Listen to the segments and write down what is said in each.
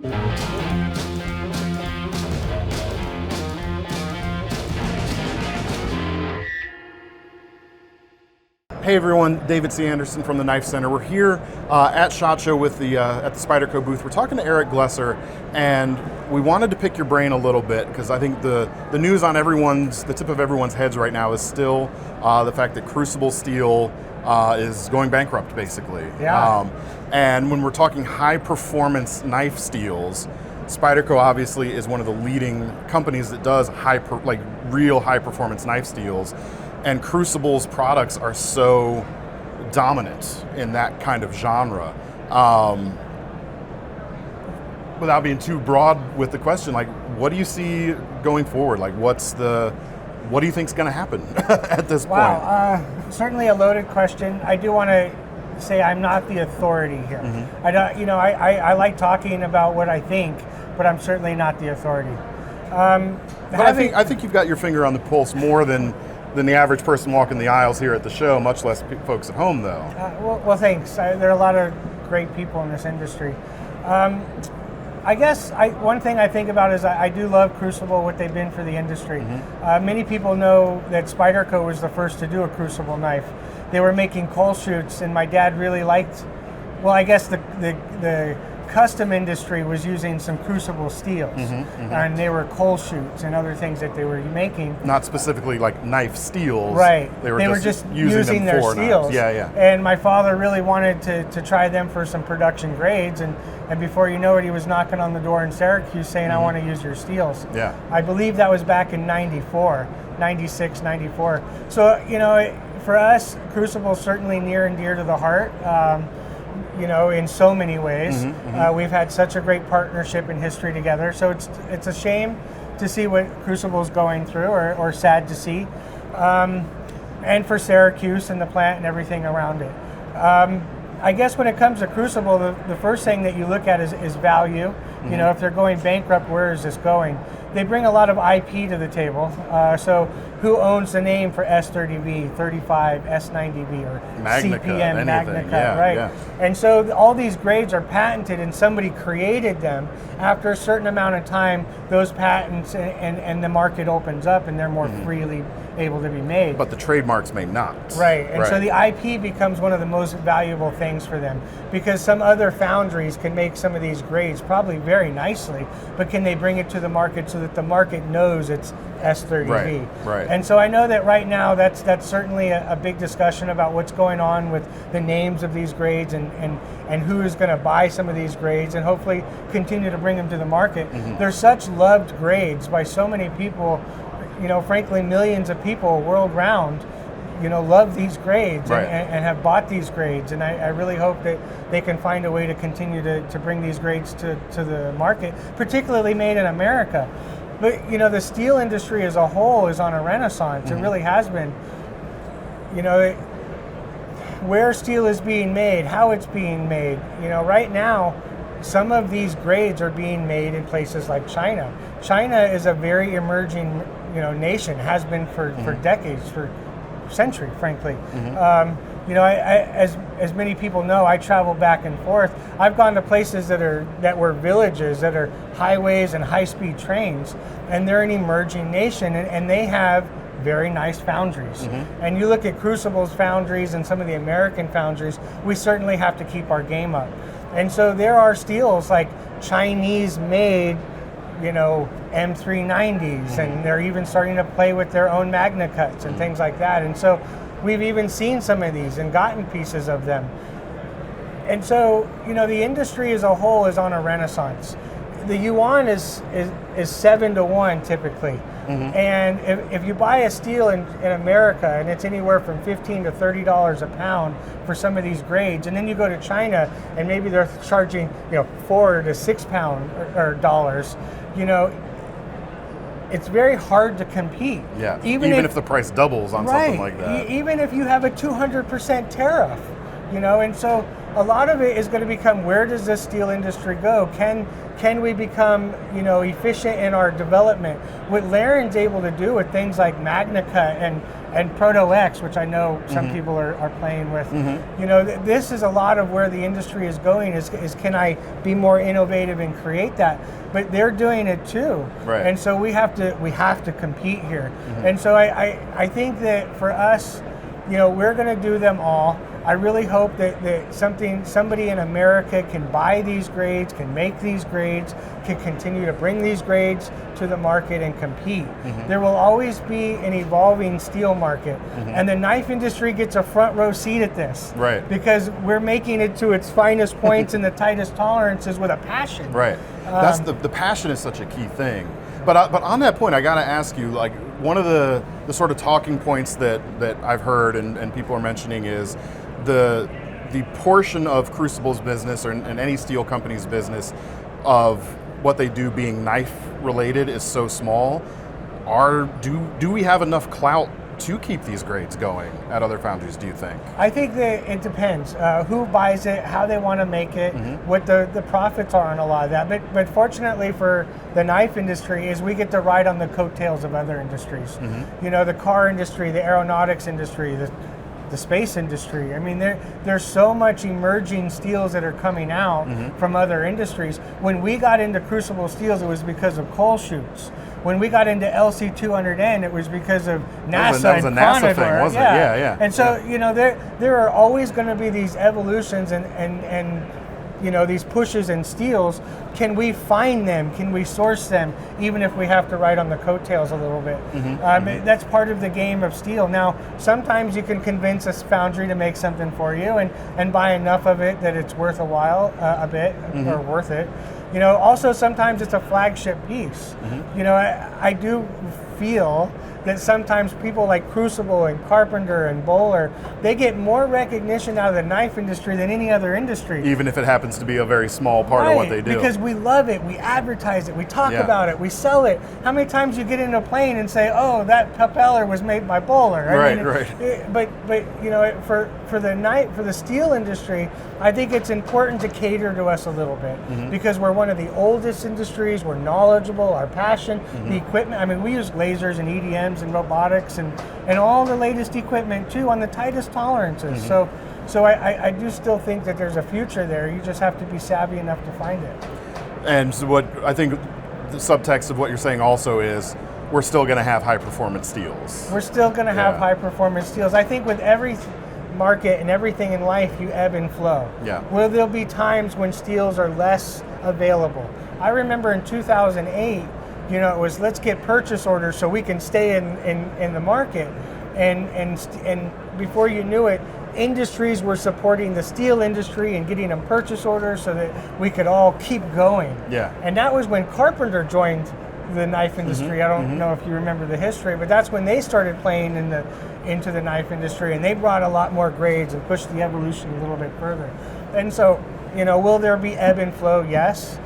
Hey everyone, David C. Anderson from the KnifeCenter. We're here at SHOT Show with at the Spyderco booth. We're talking to Eric Glesser, and we wanted to pick your brain a little bit because I think the news on the tip of everyone's heads right now is still the fact that Crucible Steel is going bankrupt, basically. Yeah. And when we're talking high performance knife steels, Spyderco obviously is one of the leading companies that does real high performance knife steels. And Crucible's products are so dominant in that kind of genre. Without being too broad with the question, like, what do you see going forward? Like, what do you think's going to happen at this point? Wow, certainly a loaded question. I do want to say I'm not the authority here. Mm-hmm. I like talking about what I think, but I'm certainly not the authority. But I think you've got your finger on the pulse more than the average person walking the aisles here at the show, much less folks at home, though. Well, thanks. There are a lot of great people in this industry. I guess one thing I think about is I do love Crucible, what they've been for the industry. Mm-hmm. Many people know that Spyderco was the first to do a Crucible knife. They were making coal chutes, and my dad really liked, well, I guess the custom industry was using some Crucible steels, and they were coal chutes and other things that they were making. Not specifically like knife steels. Right. They were just using their for steels. Knives. Yeah. And my father really wanted to try them for some production grades, and before you know it, he was knocking on the door in Syracuse saying, I want to use your steels. Yeah. I believe that was back in 96, 94. So, for us, Crucible is certainly near and dear to the heart. In so many ways. We've had such a great partnership and history together, so it's a shame to see what Crucible's going through, or sad to see, and for Syracuse and the plant and everything around it. I guess when it comes to Crucible, the first thing that you look at is value. If they're going bankrupt, where is this going? They bring a lot of IP to the table. So who owns the name for S30V, 35, S90V, or MagnaCut, CPM, MagnaCut, right? Yeah. And so all these grades are patented, and somebody created them. After a certain amount of time, those patents and the market opens up, and they're more freely able to be made. But the trademarks may not. Right, and so the IP becomes one of the most valuable things for them, because some other foundries can make some of these grades probably very nicely, but can they bring it to the market so that the market knows it's S30V? Right. And so I know that right now that's certainly a big discussion about what's going on with the names of these grades and who is going to buy some of these grades and hopefully continue to bring them to the market. They're such loved grades by so many people. Frankly, millions of people world round, love these grades and have bought these grades. And I really hope that they can find a way to continue to bring these grades to the market, particularly made in America. But, the steel industry as a whole is on a renaissance. It really has been. Where steel is being made, how it's being made. Right now, some of these grades are being made in places like China. China is a very emerging nation, has been for decades, for centuries, frankly. As many people know, I travel back and forth. I've gone to places that were villages, that are highways and high-speed trains, and they're an emerging nation, and they have very nice foundries. And you look at Crucible's foundries and some of the American foundries, we certainly have to keep our game up. And so there are steels like Chinese-made, M390s, and they're even starting to play with their own MagnaCuts and things like that. And so we've even seen some of these and gotten pieces of them. And so, the industry as a whole is on a renaissance. The yuan is 7-to-1 typically. And if you buy a steel in America and it's anywhere from $15 to $30 a pound for some of these grades, and then you go to China and maybe they're charging $4 to $6 or dollars, it's very hard to compete. Yeah. Even if the price doubles on something like that. Even if you have a 200% tariff, and so a lot of it is going to become, where does this steel industry go? Can we become, efficient in our development? What Laren's able to do with things like MagnaCut and Proto X, which I know some people are playing with, this is a lot of where the industry is going. Is can I be more innovative and create that? But they're doing it too, right. And so we have to compete here. And so I think that for us, we're going to do them all. I really hope that somebody in America can buy these grades, can make these grades, can continue to bring these grades to the market and compete. There will always be an evolving steel market, and the knife industry gets a front row seat at this, right? Because we're making it to its finest points and the tightest tolerances with a passion. Right. That's the passion is such a key thing. But on that point, I got to ask you, like, one of the sort of talking points that I've heard and people are mentioning is the portion of Crucible's business and any steel company's business of what they do being knife related is so small. Do we have enough clout to keep these grades going at other foundries, do you think? I think that it depends who buys it, how they want to make it, what the profits are on a lot of that. But fortunately for the knife industry is we get to ride on the coattails of other industries. The car industry, the aeronautics industry, the space industry. I mean, there's so much emerging steels that are coming out from other industries. When we got into Crucible steels, it was because of coal chutes. When we got into LC200N, it was because of NASA. That was a NASA thing, wasn't it? Yeah. And so, there are always going to be these evolutions and these pushes in steels. Can we find them? Can we source them, even if we have to ride on the coattails a little bit? That's part of the game of steel. Now, sometimes you can convince a foundry to make something for you and buy enough of it that it's worth a while, a bit, or worth it. Also sometimes it's a flagship piece. I do feel that sometimes people like Crucible and Carpenter and Bowler, they get more recognition out of the knife industry than any other industry. Even if it happens to be a very small part of what they do. Because we love it, we advertise it, we talk about it, we sell it. How many times you get in a plane and say, oh, that propeller was made by Bowler? Right. But for the steel industry, I think it's important to cater to us a little bit because we're one of the oldest industries, we're knowledgeable, our passion, the equipment. I mean, we use lasers and EDMs and robotics and all the latest equipment too on the tightest tolerances. So I do still think that there's a future there. You just have to be savvy enough to find it. And so what I think the subtext of what you're saying also is we're still going to have high performance steels. We're still going to have high performance steels. I think with every market and everything in life, you ebb and flow. Well, there'll be times when steels are less available. I remember in 2008, it was let's get purchase orders so we can stay in the market, and before you knew it, industries were supporting the steel industry and getting them purchase orders so that we could all keep going. And that was when Carpenter joined the knife industry. I don't know if you remember the history, but that's when they started playing into the knife industry, and they brought a lot more grades and pushed the evolution a little bit further. And so, will there be ebb and flow? Yes.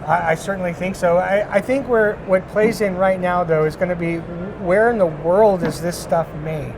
I certainly think so. I think what plays in right now, though, is going to be where in the world is this stuff made?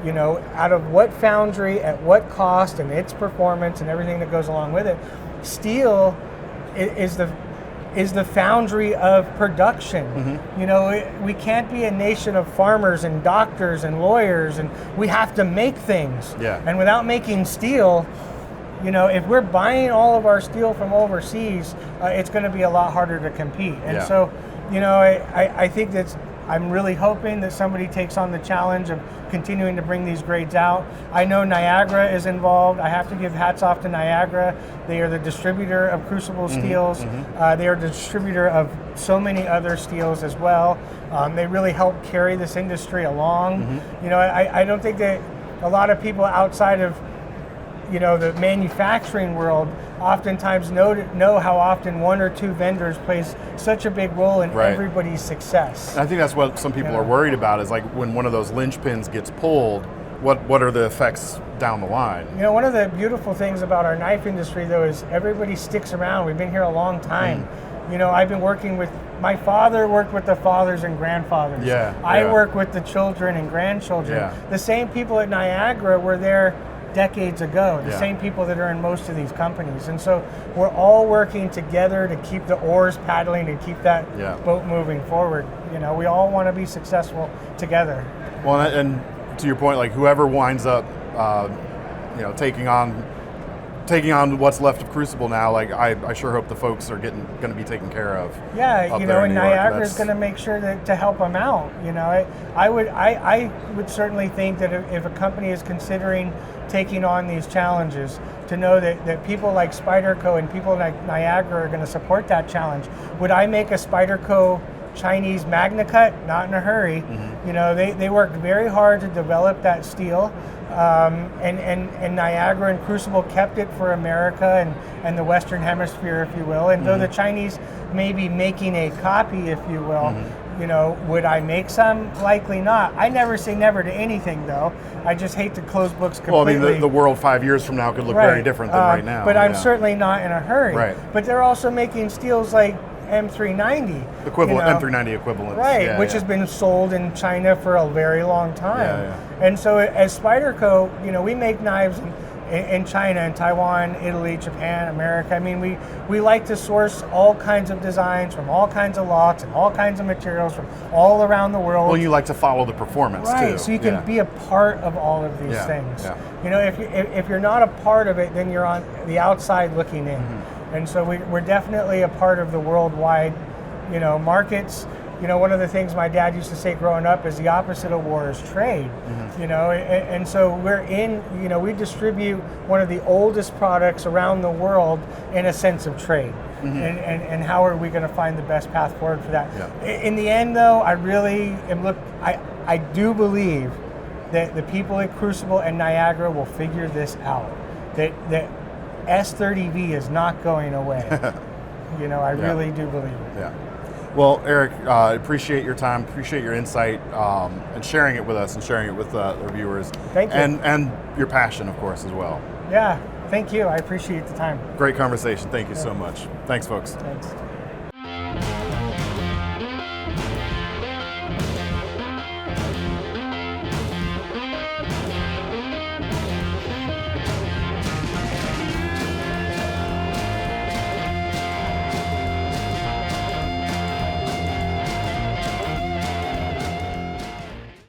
Out of what foundry, at what cost, and its performance, and everything that goes along with it. Steel is the foundry of production. We can't be a nation of farmers and doctors and lawyers, and we have to make things. And without making steel, if we're buying all of our steel from overseas, it's going to be a lot harder to compete. And so, I think I'm really hoping that somebody takes on the challenge of continuing to bring these grades out. I know Niagara is involved. I have to give hats off to Niagara. They are the distributor of Crucible steels. They are the distributor of so many other steels as well. They really help carry this industry along. I don't think that a lot of people outside of the manufacturing world oftentimes know how often one or two vendors plays such a big role in everybody's success. And I think that's what some people are worried about is like when one of those linchpins gets pulled, what are the effects down the line? One of the beautiful things about our knife industry, though, is everybody sticks around. We've been here a long time. I've been working with, my father worked with the fathers and grandfathers. I work with the children and grandchildren. The same people at Niagara were there decades ago, the same people that are in most of these companies. And so we're all working together to keep the oars paddling and keep that boat moving forward. You know, we all want to be successful together. Well, and to your point, like whoever winds up, you know, taking on what's left of Crucible now, like I sure hope the folks are going to be taken care of. Yeah, you know, and Niagara is going to make sure that to help them out. You know, I would certainly think that if a company is considering taking on these challenges, to know that people like Spyderco and people like Niagara are going to support that challenge. Would I make a Spyderco Chinese MagnaCut? Not in a hurry. You know, they worked very hard to develop that steel. And Niagara and Crucible kept it for America and the Western Hemisphere, if you will. And though the Chinese may be making a copy, if you will, you know, would I make some? Likely not. I never say never to anything, though. I just hate to close books completely. Well, I mean, the world 5 years from now could look very different than right now. But I'm certainly not in a hurry. Right. But they're also making steels like M390. Equivalent, you know, M390 equivalents. Right, which has been sold in China for a very long time. And so as Spyderco, you know, we make knives in China and Taiwan, Italy, Japan, America. I mean, we like to source all kinds of designs from all kinds of lots and all kinds of materials from all around the world. Well, you like to follow the performance too. Right, so you can be a part of all of these things. You know, if you're not a part of it, then you're on the outside looking in. And so we're definitely a part of the worldwide, you know, markets. You know, one of the things my dad used to say growing up is the opposite of war is trade. You know, and so we're in, you know, we distribute one of the oldest products around the world in a sense of trade. And how are we going to find the best path forward for that? In the end, though, I really am I do believe that the people at Crucible and Niagara will figure this out. That S30V is not going away. You know, I really do believe it. Well, Eric, appreciate your time, appreciate your insight, and sharing it with us and sharing it with the viewers. Thank you. And your passion, of course, as well. Yeah, thank you. I appreciate the time. Great conversation. Thank you so much. Thanks, folks. Thanks.